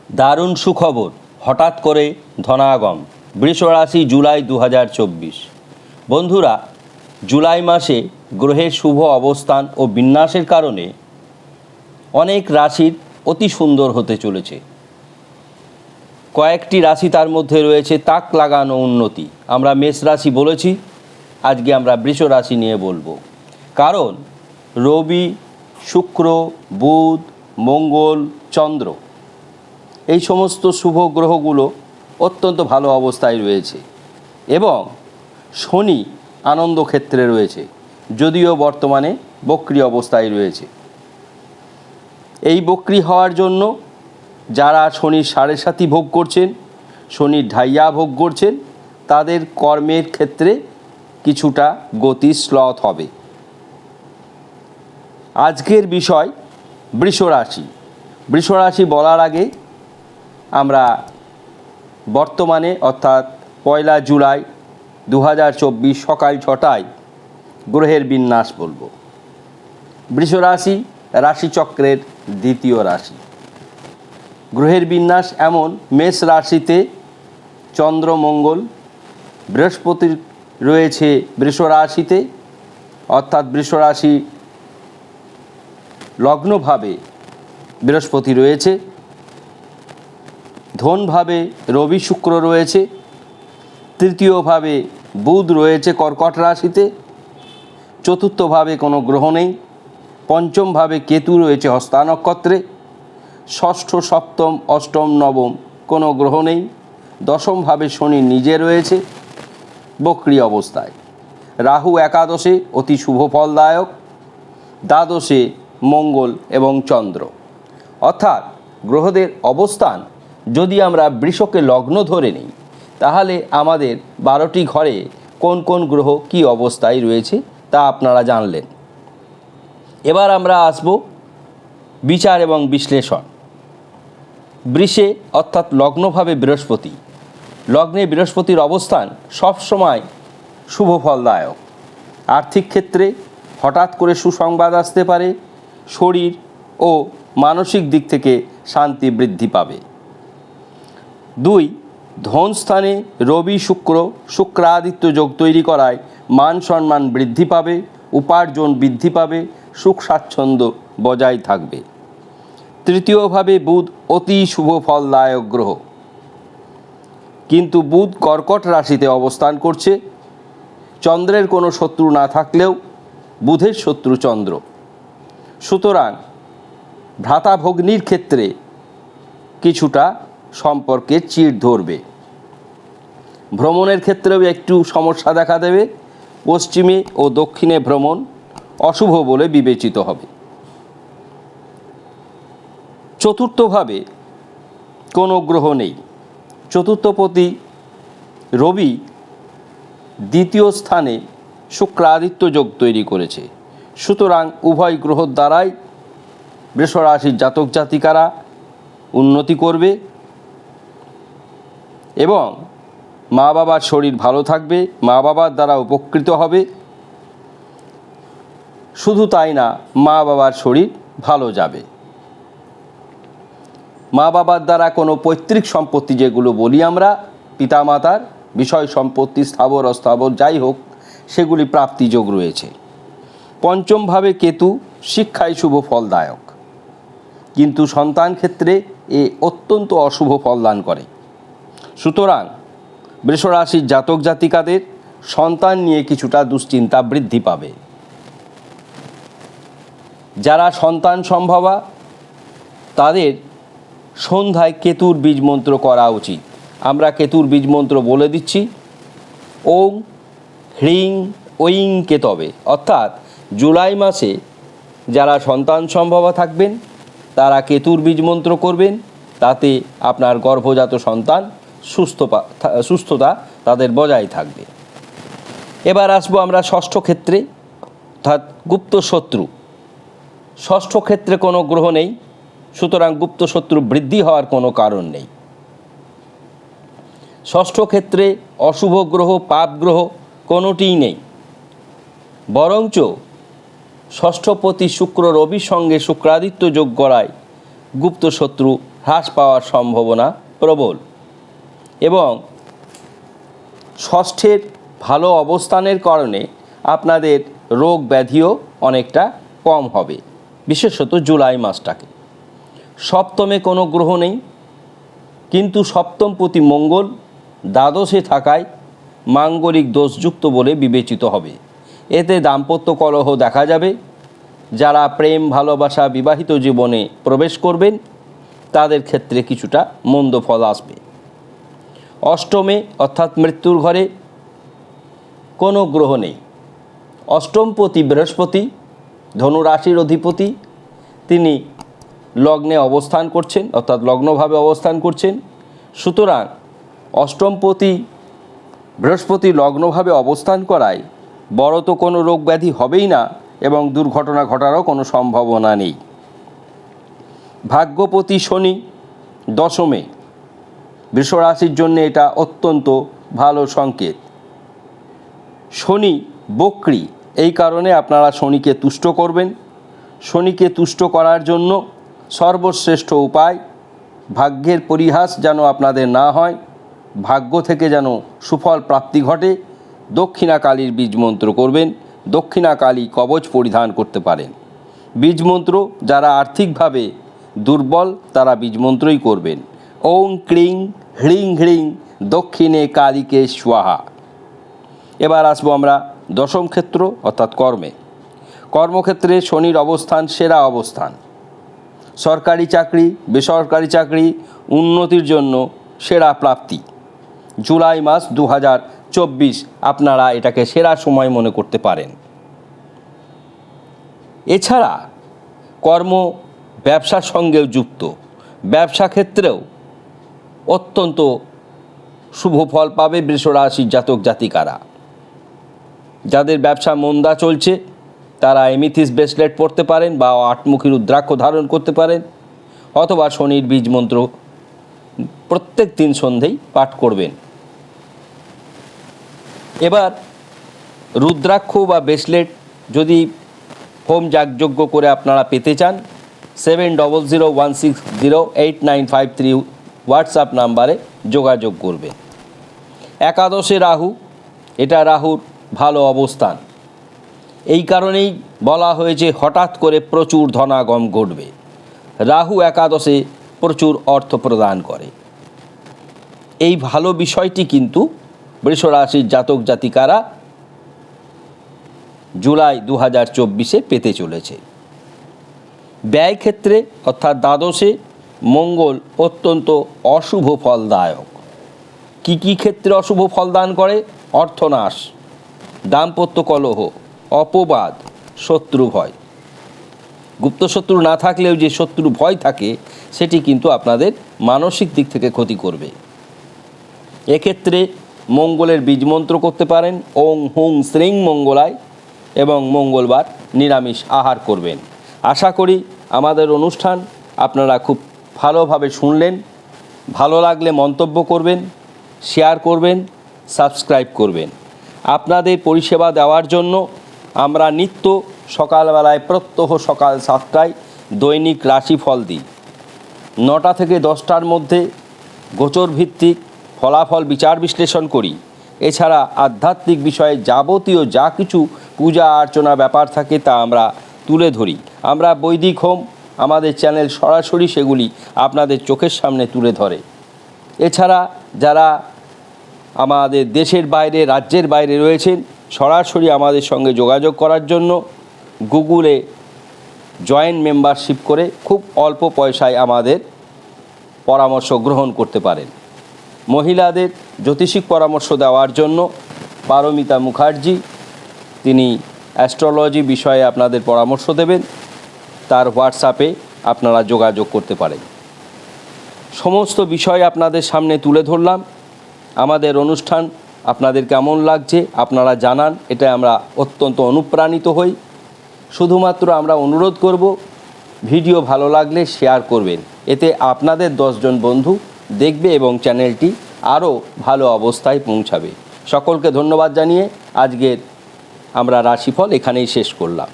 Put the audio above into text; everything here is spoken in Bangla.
দারুণ সুখবর, হঠাৎ করে ধনাগম। বৃষ রাশি জুলাই 2024। বন্ধুরা, জুলাই মাসে গ্রহের শুভ অবস্থান ও বিন্যাসের কারণে অনেক রাশির অতি সুন্দর হতে চলেছে। কয়েকটি রাশি তার মধ্যে রয়েছে তাক লাগানো উন্নতি। আমরা মেষ রাশি বলেছি, আজকে আমরা বৃষ রাশি নিয়ে বলবো। কারণ রবি, শুক্র, বুধ, মঙ্গল, চন্দ্র এই সমস্ত শুভ গ্রহগুলো অত্যন্ত ভালো অবস্থায় রয়েছে এবং শনি আনন্দ ক্ষেত্রে রয়েছে, যদিও বর্তমানে বক্রী অবস্থায় রয়েছে। এই বক্রী হওয়ার জন্য যারা শনির সাড়ে সাতি ভোগ করছেন, শনির ঢাইয়া ভোগ করছেন, তাদের কর্মের ক্ষেত্রে কিছুটা গতি স্লথ হবে। আজকের বিষয় বৃষ রাশি। বৃষ রাশি বলার আগে আমরা বর্তমানে অর্থাৎ 1 জুলাই 2024 সকাল 6টায় গ্রহের বিন্যাস বলবো। বৃষ রাশি রাশিচক্রের দ্বিতীয় রাশি। গ্রহের বিন্যাস এমন: মেষ রাশিতে চন্দ্র, মঙ্গল, বৃহস্পতি রয়েছে বৃষ রাশিতে, অর্থাৎ বৃষ রাশি লগ্নভাবে বৃহস্পতি রয়েছে, ধনভাবে রবি, শুক্র রয়েছে, তৃতীয়ভাবে বুধ রয়েছে কর্কট রাশিতে, চতুর্থভাবে কোনো গ্রহ নেই, পঞ্চমভাবে কেতু রয়েছে হস্তা নক্ষত্রে, ষষ্ঠ, সপ্তম, অষ্টম, নবম কোনো গ্রহ নেই, দশমভাবে শনি নিজে রয়েছে বক্রী অবস্থায়, রাহু একাদশে অতি শুভ ফলদায়ক, দ্বাদশে মঙ্গল এবং চন্দ্র। অর্থাৎ গ্রহদের অবস্থান যদি আমরা বৃষকে লগ্ন ধরে নিই, তাহলে আমাদের 12টি ঘরে কোন কোন গ্রহ কী অবস্থায় রয়েছে তা আপনারা জানলেন। এবার আমরা আসব বিচার এবং বিশ্লেষণ। বৃষে অর্থাৎ লগ্নভাবে বৃহস্পতি, লগ্নে বৃহস্পতির অবস্থান সবসময় শুভ ফলদায়ক। আর্থিক ক্ষেত্রে হঠাৎ করে সুসংবাদ আসতে পারে, শরীর ও মানসিক দিক থেকে শান্তি বৃদ্ধি পাবে। 2, ধনস্থানে রবি, শুক্র, শুক্রাদিত্য যোগ তৈরি করায় মান সম্মান বৃদ্ধি পাবে, উপার্জন বৃদ্ধি পাবে, সুখ স্বাচ্ছন্দ্য বজায় থাকবে। তৃতীয়ভাবে বুধ অতি শুভ ফলদায়ক গ্রহ, কিন্তু বুধ কর্কট রাশিতে অবস্থান করছে। চন্দ্রের কোনো শত্রু না থাকলেও বুধের শত্রু চন্দ্র, সুতরাং ভ্রাতা ভগ্নীর ক্ষেত্রে কিছুটা সম্পর্কে চিড় ধরবে। ভ্রমণের ক্ষেত্রেও একটু সমস্যা দেখা দেবে। পশ্চিমে ও দক্ষিণে ভ্রমণ অশুভ বলে বিবেচিত হবে। চতুর্থভাবে কোনো গ্রহ নেই। চতুর্থপতি রবি দ্বিতীয় স্থানে শুক্রাদিত্য যোগ তৈরি করেছে, সুতরাং উভয় গ্রহ দ্বারাই বৃষ রাশির জাতক জাতিকারা উন্নতি করবে এবং মা বাবার শরীর ভালো থাকবে, মা বাবার দ্বারা উপকৃত হবে। শুধু তাই না, মা বাবার শরীর ভালো যাবে। মা বাবার দ্বারা কোনো পৈতৃক সম্পত্তি, যেগুলো বলি আমরা, পিতামাতার বিষয় সম্পত্তি, স্থাবর অস্থাবর যাই হোক, সেগুলি প্রাপ্তিযোগ রয়েছে। পঞ্চমভাবে কেতু শিক্ষায় শুভ ফলদায়ক, কিন্তু সন্তান ক্ষেত্রে এ অত্যন্ত অশুভ ফলদান করে। সুতরাং বৃষ রাশির জাতক জাতিকাদের সন্তান নিয়ে কিছুটা দুশ্চিন্তা বৃদ্ধি পাবে। যারা সন্তান সম্ভবা তাদের সন্ধ্যায় কেতুর বীজ মন্ত্র করা উচিত। আমরা কেতুর বীজ মন্ত্র বলে দিচ্ছি: ওং হ্রিং ঐং কেতবে। অর্থাৎ জুলাই মাসে যারা সন্তান সম্ভবা থাকবেন তারা কেতুর বীজ মন্ত্র করবেন, তাতে আপনার গর্ভজাত সন্তান সুস্থতা তাদের বজায় থাকবে। এবার আসবো আমরা ষষ্ঠ ক্ষেত্রে, অর্থাৎ গুপ্ত শত্রু। ষষ্ঠ ক্ষেত্রে কোনো গ্রহ নেই, সুতরাং গুপ্ত শত্রু বৃদ্ধি হওয়ার কোনো কারণ নেই। ষষ্ঠ ক্ষেত্রে অশুভ গ্রহ, পাপ গ্রহ কোনোটিই নেই, বরঞ্চ ষষ্ঠপতি শুক্র রবির সঙ্গে শুক্রাদিত্য যোগ করায় গুপ্ত শত্রু হ্রাস পাওয়ার সম্ভাবনা প্রবল এবং ষষ্ঠের ভালো অবস্থানের কারণে আপনাদের রোগ ব্যাধিও অনেকটা কম হবে, বিশেষত জুলাই মাসটাকে। সপ্তমে কোনো গ্রহ নেই, কিন্তু সপ্তমপতি মঙ্গল দ্বাদশে থাকায় মাঙ্গলিক দোষযুক্ত বলে বিবেচিত হবে। এতে দাম্পত্য কলহ দেখা যাবে। যারা প্রেম ভালোবাসা বিবাহিত জীবনে প্রবেশ করবেন তাদের ক্ষেত্রে কিছুটা মন্দ ফল আসবে। অষ্টমে অর্থাৎ মৃত্যুর ঘরে কোনো গ্রহ নেই। অষ্টমপতি বৃহস্পতি ধনু রাশির অধিপতি, তিনি লগ্নে অবস্থান করছেন অর্থাৎ লগ্নভাবে অবস্থান করছেন। সুতরাং অষ্টমপতি বৃহস্পতি লগ্নভাবে অবস্থান করায় বড় তো কোনো রোগ ব্যাধি হবেই না এবং দুর্ঘটনা ঘটারও কোনো সম্ভাবনা নেই। ভাগ্যপতি শনি দশমে, বৃষ রাশির জন্য এটা অত্যন্ত ভালো সংকেত। শনি বক্রী, এই কারণে আপনারা শনিকে তুষ্ট করবেন। শনিকে তুষ্ট করার জন্য সর্বশ্রেষ্ঠ উপায়, ভাগ্যের পরিহাস যেন আপনাদের না হয়, ভাগ্য থেকে যেন সুফল প্রাপ্তি ঘটে, দক্ষিণাকালীর বীজমন্ত্র করবেন। দক্ষিণাকালী কবচ পরিধান করতে পারেন। বীজমন্ত্র, যারা আর্থিকভাবে দুর্বল তারা বীজমন্ত্রই করবেন। ওং ক্রিং হ্রিং হ্রিং দক্ষিণে কালীকে স্বাহা। এবার আসবো আমরা দশম ক্ষেত্র অর্থাৎ কর্মে। কর্মক্ষেত্রে শনির অবস্থান সেরা অবস্থান। সরকারি চাকরি বেসরকারি চাকরি উন্নতির জন্য সেরা প্রাপ্তি। জুলাই মাস 2024 আপনারা এটাকে সেরা সময় মনে করতে পারেন। এছাড়া কর্ম ব্যবসার সঙ্গেও যুক্ত, ব্যবসা ক্ষেত্রেও অত্যন্ত শুভ ফল পাবে বৃষ রাশির জাতক জাতিকারা। যাদের ব্যবসা মন্দা চলছে তারা এমিথিস ব্রেসলেট পরতে পারেন বা আটমুখী রুদ্রাক্ষ ধারণ করতে পারেন, অথবা শনির বীজ মন্ত্র প্রত্যেক দিন সন্ধেই পাঠ করবেন। এবার রুদ্রাক্ষ বা ব্রেসলেট যদি হোম যাগযজ্ঞ করে আপনারা পেতে চান 7001608953 হোয়াটসঅ্যাপ নাম্বারে যোগাযোগ করবে। একাদশে রাহু, এটা রাহুর ভালো অবস্থান। এই কারণেই বলা হয়েছে হঠাৎ করে প্রচুর ধনাগম ঘটবে। রাহু একাদশে প্রচুর অর্থ প্রদান করে। এই ভালো বিষয়টি কিন্তু বৃষ রাশির জাতক জাতিকারা জুলাই 2024 পেতে চলেছে। ব্যয় ক্ষেত্রে অর্থাৎ দ্বাদশে মঙ্গল অত্যন্ত অশুভ ফলদায়ক। কি কি ক্ষেত্রে অশুভ ফলদান করে? অর্থনাশ, দাম্পত্য কলহ, অপবাদ, শত্রু ভয়। গুপ্ত শত্রু না থাকলেও যে শত্রু ভয় থাকে সেটি কিন্তু আপনাদের মানসিক দিক থেকে ক্ষতি করবে। এক্ষেত্রে মঙ্গলের বীজমন্ত্র করতে পারেন ওং হুং শ্রীং মঙ্গলায়, এবং মঙ্গলবার নিরামিষ আহার করবেন। আশা করি আমাদের অনুষ্ঠান আপনারা খুব ভালোভাবে শুনলেন। ভালো লাগলে মন্তব্য করবেন, শেয়ার করবেন, সাবস্ক্রাইব করবেন। আপনাদের পরিষেবা দেওয়ার জন্য আমরা নিত্য সকালবেলায় প্রত্যহ সকাল 7টায় দৈনিক রাশিফল দিই। 9টা থেকে 10টার মধ্যে গোচর ভিত্তিক ফলাফল বিচার বিশ্লেষণ করি। এছাড়া আধ্যাত্মিক বিষয়ে যাবতীয় যা কিছু পূজা অর্চনা ব্যাপার থাকে তা আমরা তুলে ধরি। আমরা বৈদিক হোম, আমাদের চ্যানেল সরাসরি সেগুলি আপনাদের চোখের সামনে তুলে ধরে। এছাড়া যারা আমাদের দেশের বাইরে রাজ্যের বাইরে রয়েছেন সরাসরি আমাদের সঙ্গে যোগাযোগ করার জন্য গুগলে জয়েন্ট মেম্বারশিপ করে খুব অল্প পয়সায় আমাদের পরামর্শ গ্রহণ করতে পারেন। মহিলাদের জ্যোতিষিক পরামর্শ দেওয়ার জন্য পারমিতা মুখার্জি, তিনি অ্যাস্ট্রোলজি বিষয়ে আপনাদের পরামর্শ দেবেন। তার হোয়াটসঅ্যাপে আপনারা যোগাযোগ করতে পারেন। সমস্ত বিষয় আপনাদের সামনে তুলে ধরলাম। আমাদের অনুষ্ঠান আপনাদের কেমন লাগছে আপনারা জানান, এটা আমরা অত্যন্ত অনুপ্রাণিত হই। শুধুমাত্র আমরা অনুরোধ করব ভিডিও ভালো লাগলে শেয়ার করবেন, এতে আপনাদের 10 জন বন্ধু দেখবে এবং চ্যানেলটি আরও ভালো অবস্থায় পৌঁছাবে। সকলকে ধন্যবাদ জানিয়ে আজকের আমরা রাশিফল এখানেই শেষ করলাম।